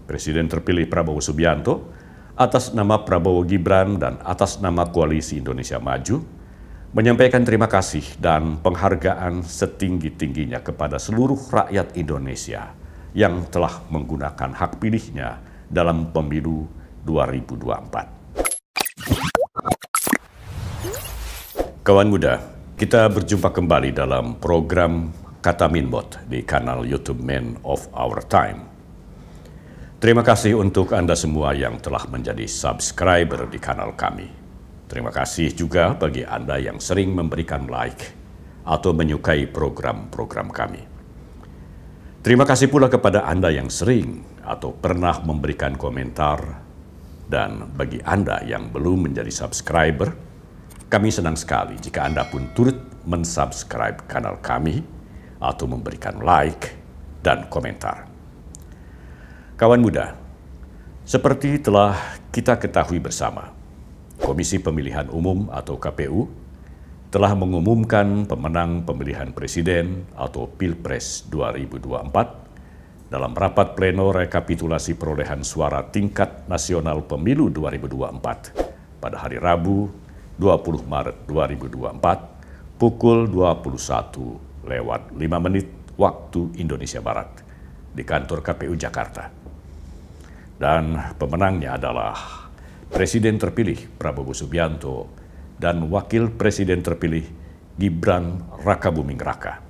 Presiden terpilih Prabowo Subianto, atas nama Prabowo Gibran dan atas nama Koalisi Indonesia Maju, menyampaikan terima kasih dan penghargaan setinggi-tingginya kepada seluruh rakyat Indonesia yang telah menggunakan hak pilihnya dalam pemilu 2024. Kawan muda, kita berjumpa kembali dalam program Kata Minbot di kanal YouTube Man of Our Time. Terima kasih untuk Anda semua yang telah menjadi subscriber di kanal kami. Terima kasih juga bagi Anda yang sering memberikan like atau menyukai program-program kami. Terima kasih pula kepada Anda yang sering atau pernah memberikan komentar. Dan bagi Anda yang belum menjadi subscriber, kami senang sekali jika Anda pun turut mensubscribe kanal kami atau memberikan like dan komentar. Kawan muda, seperti telah kita ketahui bersama, Komisi Pemilihan Umum atau KPU telah mengumumkan pemenang pemilihan presiden atau Pilpres 2024 dalam rapat pleno rekapitulasi perolehan suara tingkat nasional pemilu 2024 pada hari Rabu 20 Maret 2024 pukul 21:05 waktu Indonesia Barat di kantor KPU Jakarta. Dan pemenangnya adalah Presiden terpilih Prabowo Subianto dan Wakil Presiden terpilih Gibran Rakabuming Raka.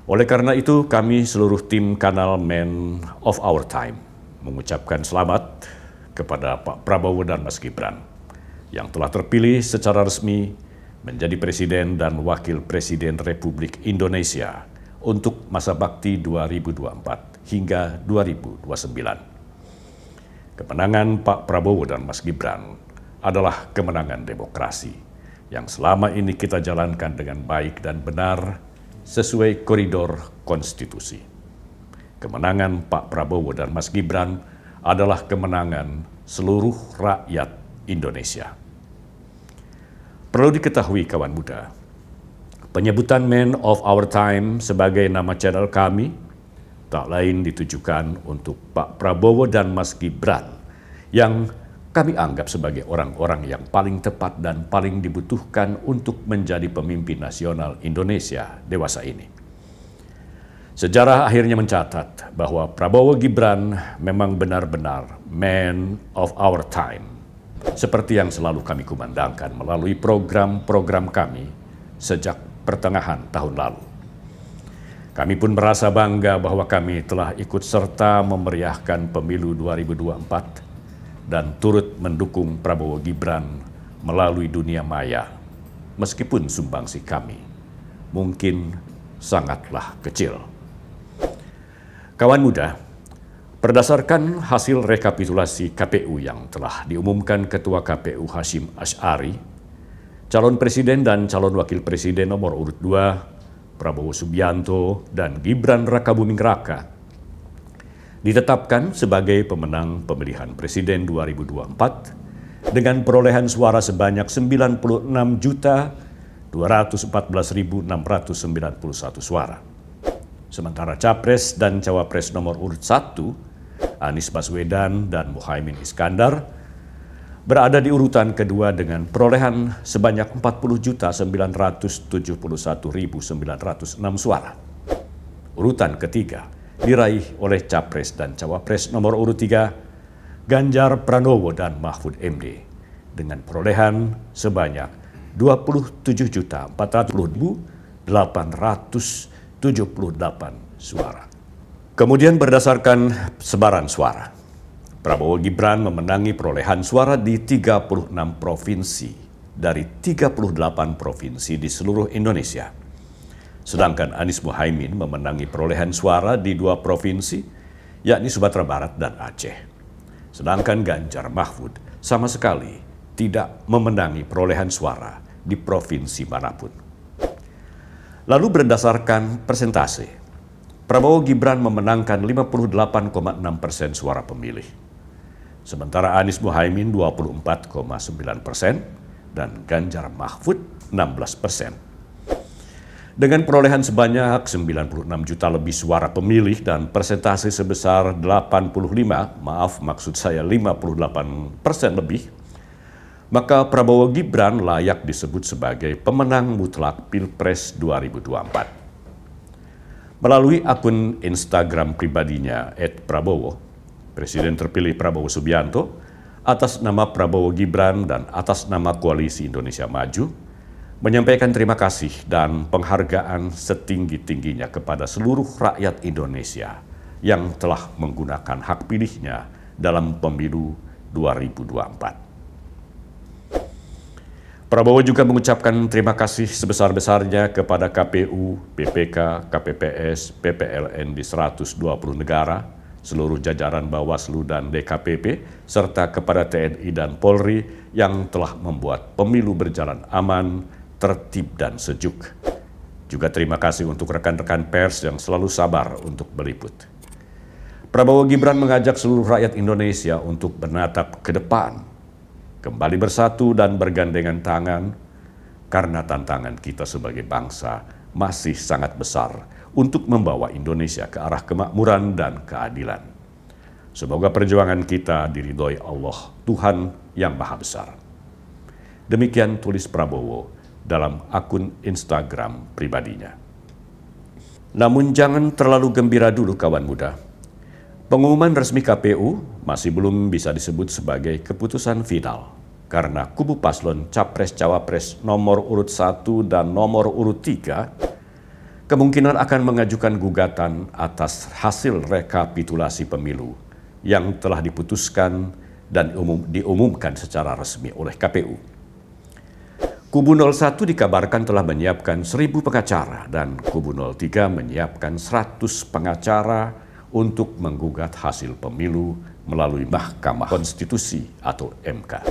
Oleh karena itu, kami seluruh tim kanal Man of Our Time mengucapkan selamat kepada Pak Prabowo dan Mas Gibran yang telah terpilih secara resmi menjadi Presiden dan Wakil Presiden Republik Indonesia untuk masa bakti 2024 hingga 2029. Kemenangan Pak Prabowo dan Mas Gibran adalah kemenangan demokrasi yang selama ini kita jalankan dengan baik dan benar sesuai koridor konstitusi. Kemenangan Pak Prabowo dan Mas Gibran adalah kemenangan seluruh rakyat Indonesia. Perlu diketahui kawan muda, penyebutan Man of Our Time sebagai nama channel kami tak lain ditujukan untuk Pak Prabowo dan Mas Gibran yang kami anggap sebagai orang-orang yang paling tepat dan paling dibutuhkan untuk menjadi pemimpin nasional Indonesia dewasa ini. Sejarah akhirnya mencatat bahwa Prabowo Gibran memang benar-benar Man of Our Time, seperti yang selalu kami kumandangkan melalui program-program kami sejak pertengahan tahun lalu. Kami pun merasa bangga bahwa kami telah ikut serta memeriahkan pemilu 2024 dan turut mendukung Prabowo Gibran melalui dunia maya, meskipun sumbangsi kami mungkin sangatlah kecil. Kawan muda, berdasarkan hasil rekapitulasi KPU yang telah diumumkan Ketua KPU Hasyim Asy'ari, calon presiden dan calon wakil presiden nomor urut 2 Prabowo Subianto dan Gibran Rakabuming Raka ditetapkan sebagai pemenang pemilihan presiden 2024 dengan perolehan suara sebanyak 96.214.691 suara. Sementara Capres dan Cawapres nomor urut 1, Anies Baswedan dan Muhaimin Iskandar, berada di urutan kedua dengan perolehan sebanyak 40.971.906 suara. Urutan ketiga diraih oleh Capres dan Cawapres nomor urut 3, Ganjar Pranowo dan Mahfud MD dengan perolehan sebanyak 27.440.878 suara. Kemudian berdasarkan sebaran suara, Prabowo Gibran memenangi perolehan suara di 36 provinsi dari 38 provinsi di seluruh Indonesia. Sedangkan Anies Muhaimin memenangi perolehan suara di 2 provinsi, yakni Sumatera Barat dan Aceh. Sedangkan Ganjar Mahfud sama sekali tidak memenangi perolehan suara di provinsi manapun. Lalu berdasarkan persentase, Prabowo Gibran memenangkan 58,6% suara pemilih. Sementara Anies Muhaimin 24,9% dan Ganjar Mahfud 16%. Dengan perolehan sebanyak 96 juta lebih suara pemilih dan persentase sebesar 58% lebih, maka Prabowo Gibran layak disebut sebagai pemenang mutlak Pilpres 2024. Melalui akun Instagram pribadinya @prabowo, Presiden terpilih Prabowo Subianto, atas nama Prabowo Gibran dan atas nama Koalisi Indonesia Maju, menyampaikan terima kasih dan penghargaan setinggi-tingginya kepada seluruh rakyat Indonesia yang telah menggunakan hak pilihnya dalam pemilu 2024. Prabowo juga mengucapkan terima kasih sebesar-besarnya kepada KPU, BPK, KPPS, PPLN di 120 negara, seluruh jajaran Bawaslu dan DKPP, serta kepada TNI dan Polri yang telah membuat pemilu berjalan aman, tertib dan sejuk. Juga terima kasih untuk rekan-rekan pers yang selalu sabar untuk meliput. Prabowo Gibran mengajak seluruh rakyat Indonesia untuk menatap ke depan, kembali bersatu dan bergandengan tangan, karena tantangan kita sebagai bangsa masih sangat besar untuk membawa Indonesia ke arah kemakmuran dan keadilan. Semoga perjuangan kita diridhoi Allah, Tuhan yang Maha Besar. Demikian tulis Prabowo dalam akun Instagram pribadinya. Namun jangan terlalu gembira dulu kawan muda. Pengumuman resmi KPU masih belum bisa disebut sebagai keputusan final karena kubu paslon Capres-Cawapres nomor urut 1 dan nomor urut 3 kemungkinan akan mengajukan gugatan atas hasil rekapitulasi pemilu yang telah diputuskan dan diumumkan secara resmi oleh KPU. Kubu 01 dikabarkan telah menyiapkan 1.000 pengacara dan kubu 03 menyiapkan 100 pengacara untuk menggugat hasil pemilu melalui Mahkamah Konstitusi atau MK.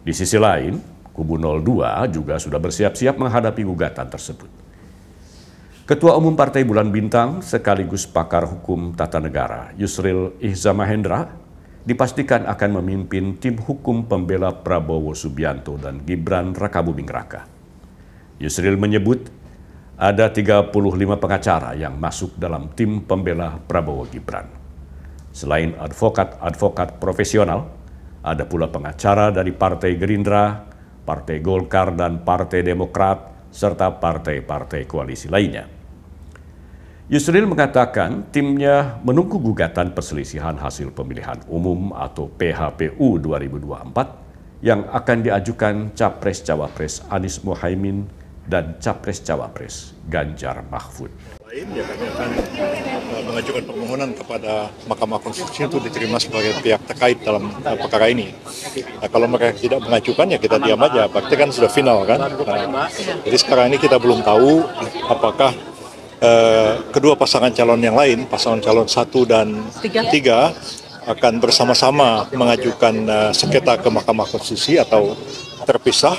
Di sisi lain, kubu 02 juga sudah bersiap-siap menghadapi gugatan tersebut. Ketua Umum Partai Bulan Bintang sekaligus pakar hukum tata negara Yusril Ihza Mahendra dipastikan akan memimpin tim hukum pembela Prabowo Subianto dan Gibran Rakabuming Raka. Yusril menyebut ada 35 pengacara yang masuk dalam tim pembela Prabowo Gibran. Selain advokat-advokat profesional, ada pula pengacara dari Partai Gerindra, Partai Golkar dan Partai Demokrat, serta partai-partai koalisi lainnya. Yusril mengatakan timnya menunggu gugatan perselisihan hasil pemilihan umum atau PHPU 2024 yang akan diajukan Capres-Cawapres Anies Mohaimin dan Capres-Cawapres Ganjar Mahfud. Ya, kami akan mengajukan permohonan kepada Mahkamah Konstitusi untuk diterima sebagai pihak terkait dalam perkara ini. Nah, kalau mereka tidak mengajukan ya kita diam aja, berarti kan sudah final kan. Nah, jadi sekarang ini kita belum tahu apakah kedua pasangan calon yang lain, pasangan calon 1 dan 3 akan bersama-sama mengajukan sengketa ke Mahkamah Konstitusi atau terpisah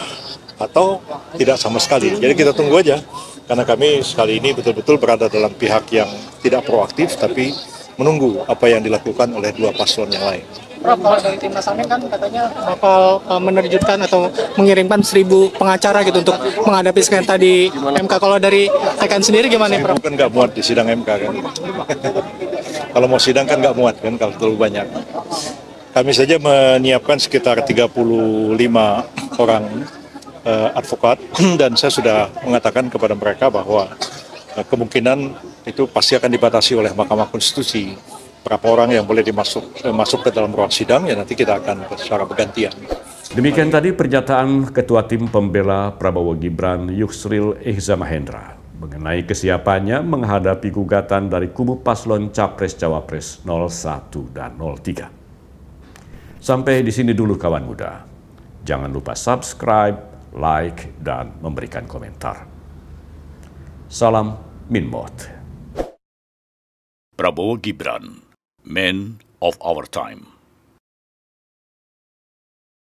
atau tidak sama sekali. Jadi kita tunggu aja, karena kami sekali ini betul-betul berada dalam pihak yang tidak proaktif tapi menunggu apa yang dilakukan oleh dua paslon yang lain. Prof, kalau dari Timnas Amin kan katanya bakal menerjunkan atau mengirimkan 1.000 pengacara gitu untuk menghadapi sengketa di MK. Kalau dari TKN sendiri gimana, Prof? Kan nggak muat di sidang MK kan. Kalau mau sidang kan nggak muat kan kalau terlalu banyak. Kami saja menyiapkan sekitar 35 orang advokat dan saya sudah mengatakan kepada mereka bahwa kemungkinan itu pasti akan dibatasi oleh Mahkamah Konstitusi. Berapa orang yang boleh masuk ke dalam ruang sidang, ya nanti kita akan secara bergantian. Demikian tadi pernyataan Ketua Tim Pembela Prabowo Gibran Yusril Ihza Mahendra mengenai kesiapannya menghadapi gugatan dari kubu paslon Capres-Cawapres 01 dan 03. Sampai di sini dulu kawan muda. Jangan lupa subscribe, like, dan memberikan komentar. Salam Minmot. Prabowo Gibran, Man of Our Time.